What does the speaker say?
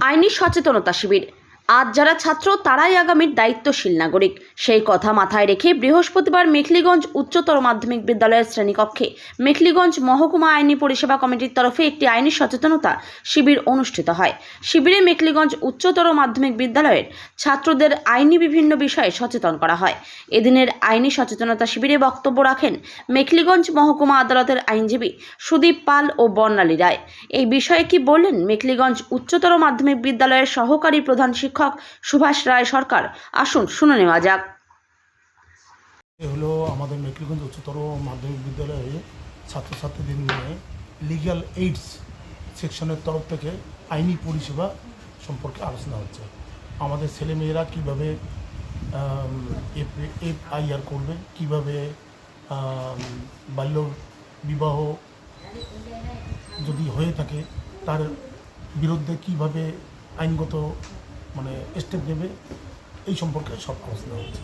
আইনি সচেতনতা শিবির। আজ যারা ছাত্র তারাই আগামীর দায়িত্বশীল নাগরিক, সেই কথা মাথায় রেখে বৃহস্পতিবার মেখলিগঞ্জ উচ্চতর মাধ্যমিক বিদ্যালয়ের শ্রেণীকক্ষে মেখলিগঞ্জ মহকুমা আইনি পরিষেবা কমিটির তরফে একটি আইনি সচেতনতা শিবির অনুষ্ঠিত হয়। শিবিরে মেখলিগঞ্জ উচ্চতর মাধ্যমিক বিদ্যালয়ের ছাত্রদের আইনি বিভিন্ন বিষয়ে সচেতন করা হয়। এদিনের আইনি সচেতনতা শিবিরে বক্তব্য রাখেন মেখলিগঞ্জ মহকুমা আদালতের আইনজীবী সুদীপ পাল ও বর্ণালী রায়। এই বিষয়ে কি বললেন মেখলিগঞ্জ উচ্চতর মাধ্যমিক বিদ্যালয়ের সহকারী প্রধান শিক্ষক সুভাষ রায় সরকার, আসুন শুনে নেওয়া যাক। হলো আমাদের মেখলিগঞ্জ উচ্চতর মাধ্যমিক বিদ্যালয়ে ছাত্রছাত্রীদের নিয়ে লিগ্যাল এইডস সেকশনের তরফ থেকে আইনি পরিষেবা সম্পর্কে আলোচনা হচ্ছে। আমাদের ছেলেমেয়েরা কীভাবে এফআইআর করবে, কীভাবে বাল্য বিবাহ যদি হয়ে থাকে তার বিরুদ্ধে কীভাবে আইনগত স্টেপ নেবে, এই সম্পর্কে সব আলোচনা হচ্ছে।